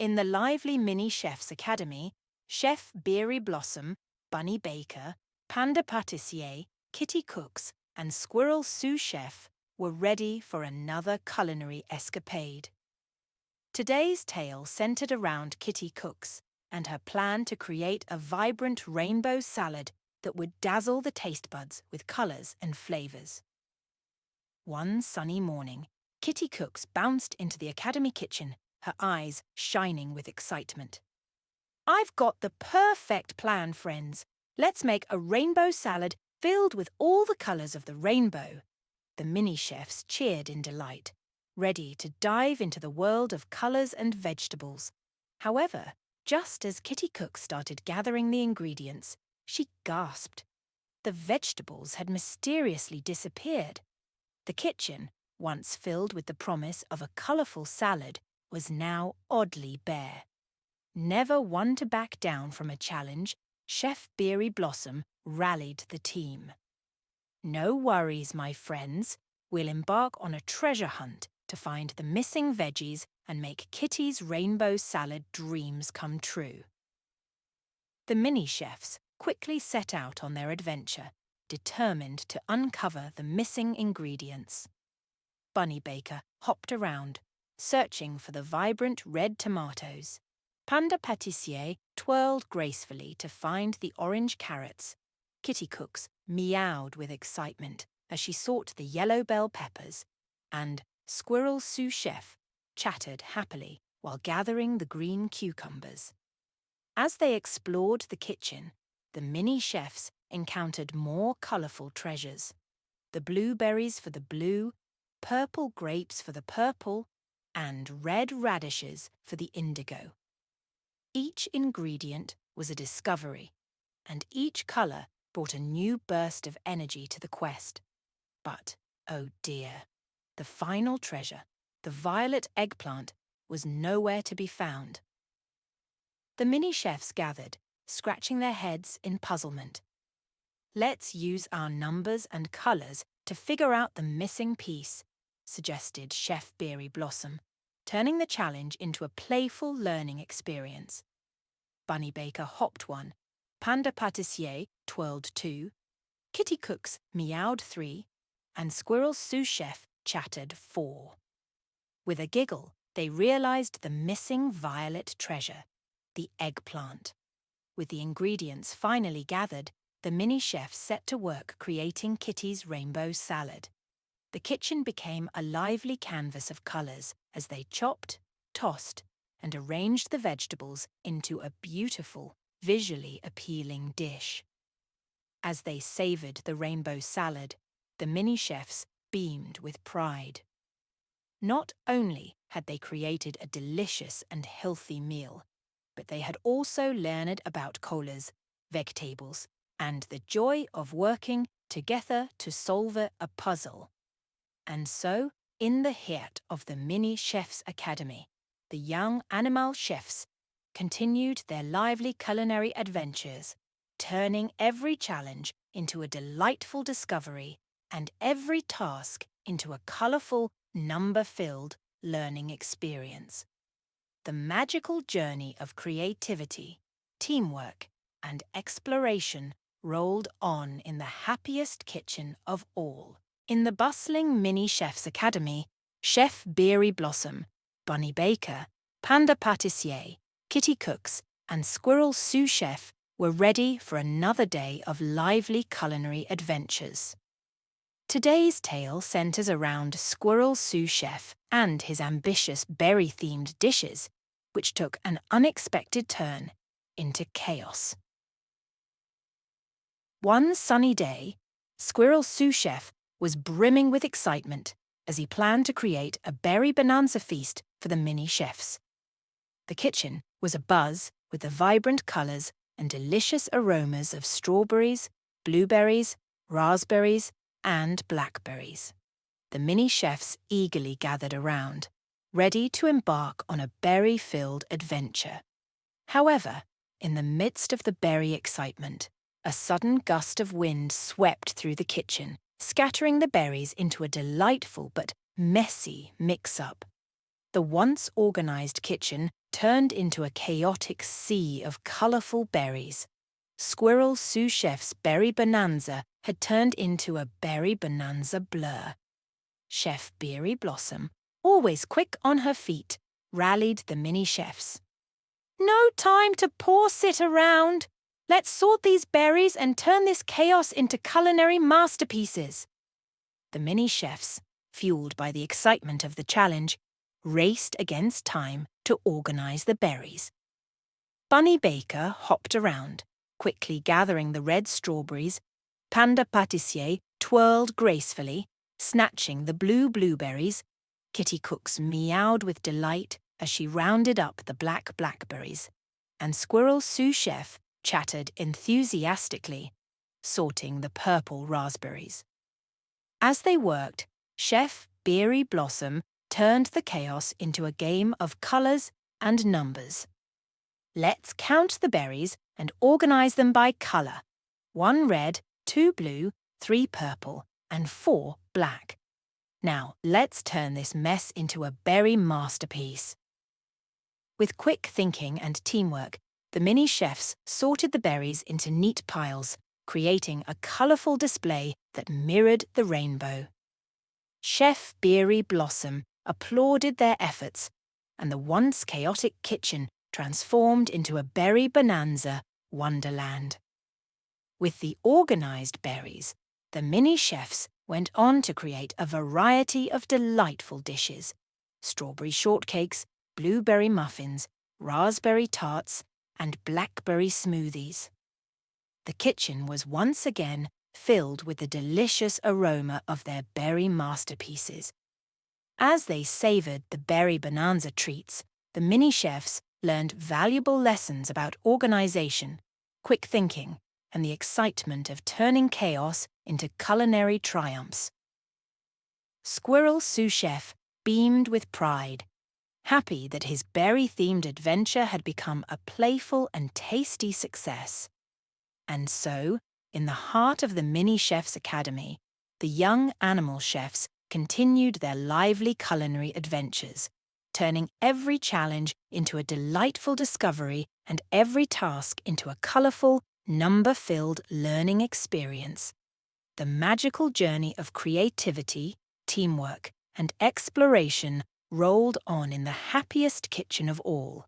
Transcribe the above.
In the lively Mini Chef's Academy, Chef Beary Blossom, Bunny Baker, Panda Patissier, Kitty Cooks, and Squirrel Sous Chef were ready for another culinary escapade. Today's tale centered around Kitty Cooks and her plan to create a vibrant rainbow salad that would dazzle the taste buds with colors and flavors. One sunny morning, Kitty Cooks bounced into the Academy kitchen, her eyes shining with excitement. "I've got the perfect plan, friends. Let's make a rainbow salad filled with all the colors of the rainbow." The mini chefs cheered in delight, ready to dive into the world of colors and vegetables. However, just as Kitty Cook started gathering the ingredients, she gasped. The vegetables had mysteriously disappeared. The kitchen, once filled with the promise of a colorful salad, was now oddly bare. Never one to back down from a challenge, Chef Beary Blossom rallied the team. "No worries, my friends. We'll embark on a treasure hunt to find the missing veggies and make Kitty's rainbow salad dreams come true." The mini-chefs quickly set out on their adventure, determined to uncover the missing ingredients. Bunny Baker hopped around, searching for the vibrant red tomatoes. Panda Patissier twirled gracefully to find the orange carrots. Kitty Cooks meowed with excitement as she sought the yellow bell peppers, and Squirrel Sous Chef chattered happily while gathering the green cucumbers. As they explored the kitchen, the mini-chefs encountered more colourful treasures. The blueberries for the blue, purple grapes for the purple, and red radishes for the indigo. Each ingredient was a discovery, and each colour brought a new burst of energy to the quest. But, oh dear, the final treasure, the violet eggplant, was nowhere to be found. The mini-chefs gathered, scratching their heads in puzzlement. "Let's use our numbers and colours to figure out the missing piece," suggested Chef Beary Blossom, turning the challenge into a playful learning experience. Bunny Baker hopped one, Panda Patissier twirled two, Kitty Cooks meowed three, and Squirrel Sous Chef chattered four. With a giggle, they realised the missing violet treasure, the eggplant. With the ingredients finally gathered, the mini-chefs set to work creating Kitty's rainbow salad. The kitchen became a lively canvas of colours as they chopped, tossed, and arranged the vegetables into a beautiful, visually appealing dish. As they savoured the rainbow salad, the mini-chefs beamed with pride. Not only had they created a delicious and healthy meal, but they had also learned about colors, vegetables, and the joy of working together to solve a puzzle. And so, in the heart of the Mini Chef's Academy, the young animal chefs continued their lively culinary adventures, turning every challenge into a delightful discovery and every task into a colourful, number-filled learning experience. The magical journey of creativity, teamwork, and exploration rolled on in the happiest kitchen of all. In the bustling Mini Chef's Academy, Chef Beary Blossom, Bunny Baker, Panda Patissier, Kitty Cooks, and Squirrel Sous Chef were ready for another day of lively culinary adventures. Today's tale centres around Squirrel Sous Chef and his ambitious berry-themed dishes, which took an unexpected turn into chaos. One sunny day, Squirrel Sous Chef was brimming with excitement as he planned to create a berry bonanza feast for the mini-chefs. The kitchen was abuzz with the vibrant colours and delicious aromas of strawberries, blueberries, raspberries, and blackberries. The mini-chefs eagerly gathered around, ready to embark on a berry-filled adventure. However, in the midst of the berry excitement, a sudden gust of wind swept through the kitchen, scattering the berries into a delightful but messy mix-up. The once organised kitchen turned into a chaotic sea of colorful berries. Squirrel sous chef's berry bonanza had turned into a berry bonanza blur. Chef Beary Blossom, always quick on her feet, rallied the mini chefs. "No time to sit around. Let's sort these berries and turn this chaos into culinary masterpieces." The mini chefs, fueled by the excitement of the challenge, raced against time to organize the berries. Bunny Baker hopped around, quickly gathering the red strawberries. Panda Patissier twirled gracefully, snatching the blue blueberries. Kitty Cooks meowed with delight as she rounded up the black blackberries. And Squirrel sous chef chattered enthusiastically, sorting the purple raspberries. As they worked, Chef Beary Blossom turned the chaos into a game of colors and numbers. "Let's count the berries and organize them by color. 1 red, 2 blue, 3 purple, and 4 black. Now let's turn this mess into a berry masterpiece." With quick thinking and teamwork, the mini chefs sorted the berries into neat piles, creating a colorful display that mirrored the rainbow. Chef Beary Blossom applauded their efforts, and the once chaotic kitchen transformed into a berry bonanza wonderland. With the organized berries, the mini chefs went on to create a variety of delightful dishes: strawberry shortcakes, blueberry muffins, raspberry tarts, and blackberry smoothies. The kitchen was once again filled with the delicious aroma of their berry masterpieces. As they savored the berry bonanza treats, the mini chefs learned valuable lessons about organization, quick thinking, and the excitement of turning chaos into culinary triumphs. Squirrel sous chef beamed with pride, happy that his berry-themed adventure had become a playful and tasty success. And so, in the heart of the Mini Chefs Academy, the young animal chefs continued their lively culinary adventures, turning every challenge into a delightful discovery and every task into a colorful, number-filled learning experience. The magical journey of creativity, teamwork, and exploration rolled on in the happiest kitchen of all.